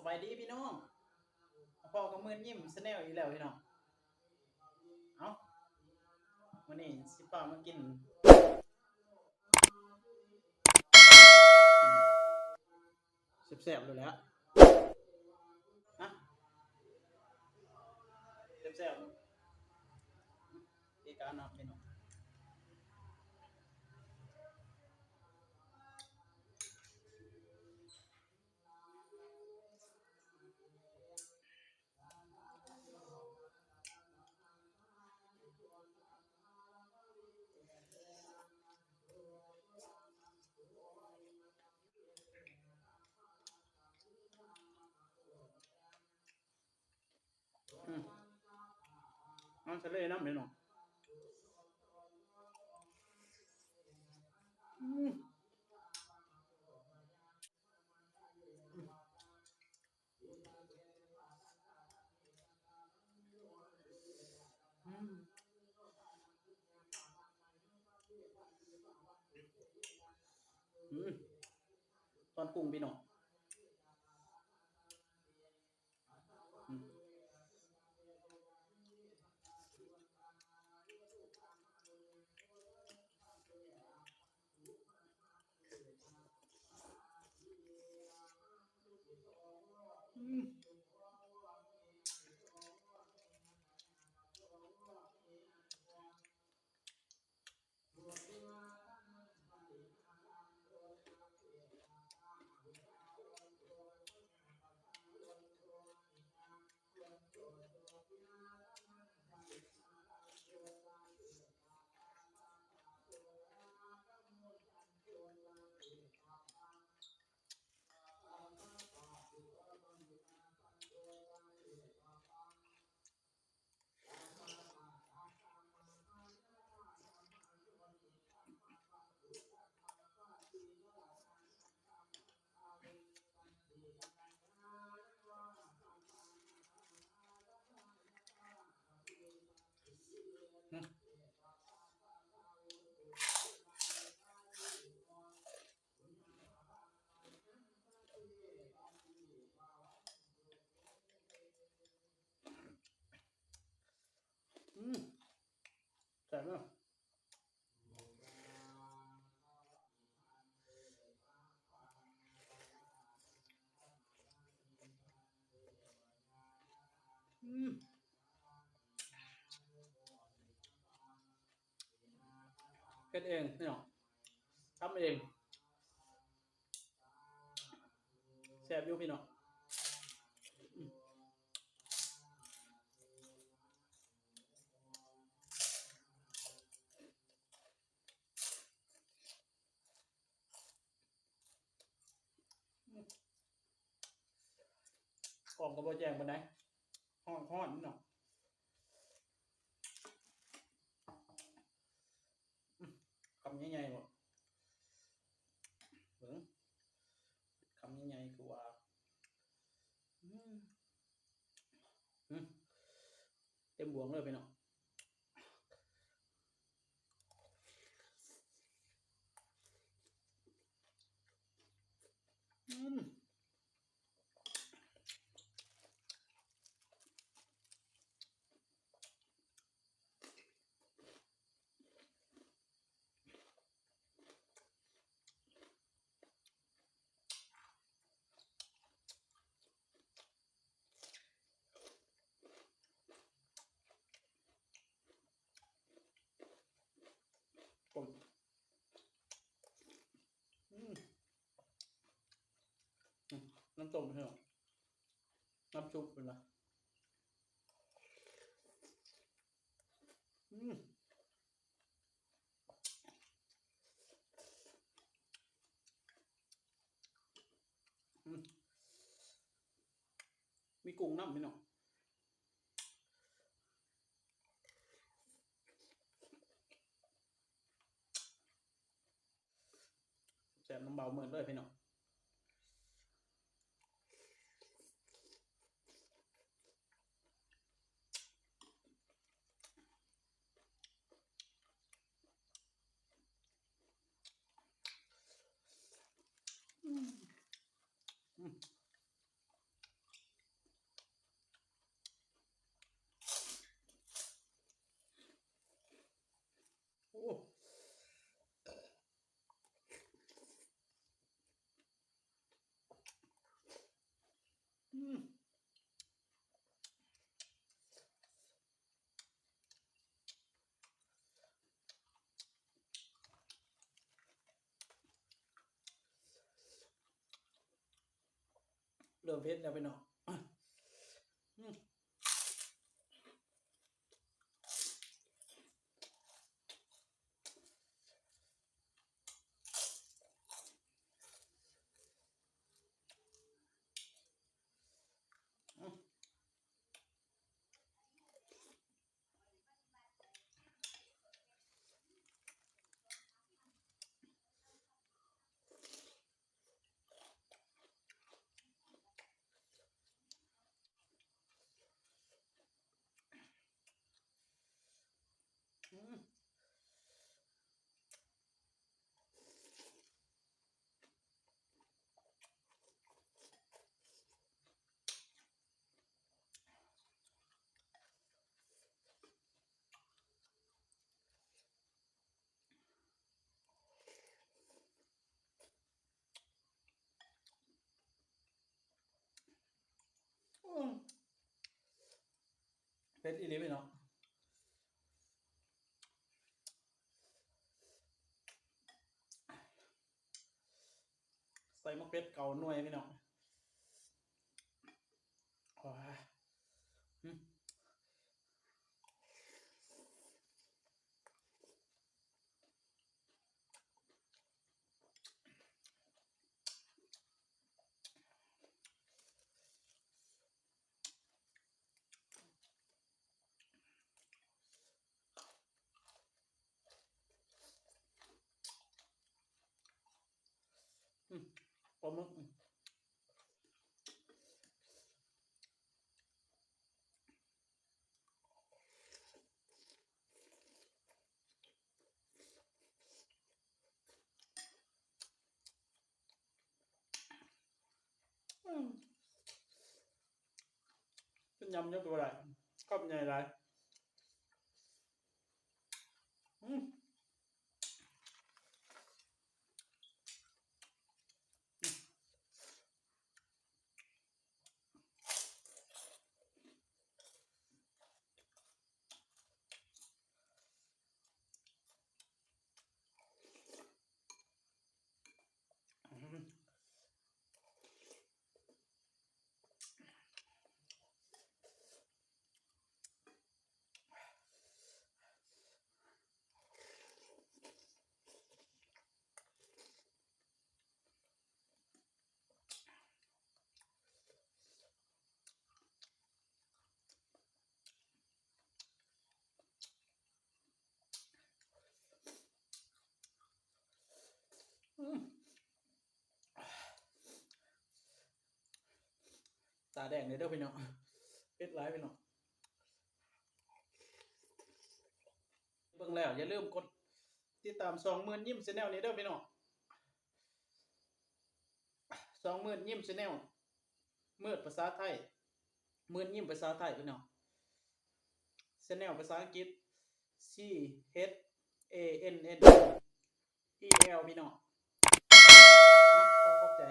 บายดีพี่น้องพ่อก็มืดยิ้มสแนลอีกแล้วพี่น้องเอ้าวันนี้สิพามากินแซ่บๆเลยแหล้วฮะแซ่บๆอีกการนะพี่น้องอืมเอาทะเลน้ำพี่น้องอืมอืมอืมตอนกุ้งพี่น้องอืมอืมอืมอืมแซ่บเนาะอืมเฮ็ดเองพี่น้องทำเองแซ่บอยู่พี่น้องอืมกล่องก็บ่แจ้งปานใดฮ้อนๆพี่น้องคำใหญ่ๆบ่เบิ่งคำใหญ่ๆคือว่าอืมอืมเต็มบวงเลยพี่น้องอืมผมอืมอืมน้ำต้มพี่น้องน้ำซุปเป็นไรอืมอืมมีกุ้งน้ำพี่น้องแซ่บน้ำเบาเหมือนเลยพี่น้องอืมอืม เริ่มเผ็ดแล้วพี่น้องอืมอืมอืมเผ็ดอีหลีพี่น้องใส่มะเขือเก่าหน่วยพี่น้องว้าอืมอืมปลาหมึกอืมเป็นยำยกตัวไรก็ใหญ่ไรอืมอืมอืมตาแดงเลยเด้อพี่น้องเผ็ดไรพี่น้องเบิ่งแล้วอย่าลืมกดติดตาม20,000ยิ้ม Channel นี้เด้อพี่น้อง20,000ยิ้ม Channel มืดภาษาไทยหมื่นยิ้มภาษาไทยพี่น้อง Channel ภาษาอังกฤษ CHANNEL พี่น้องขอขอบใจ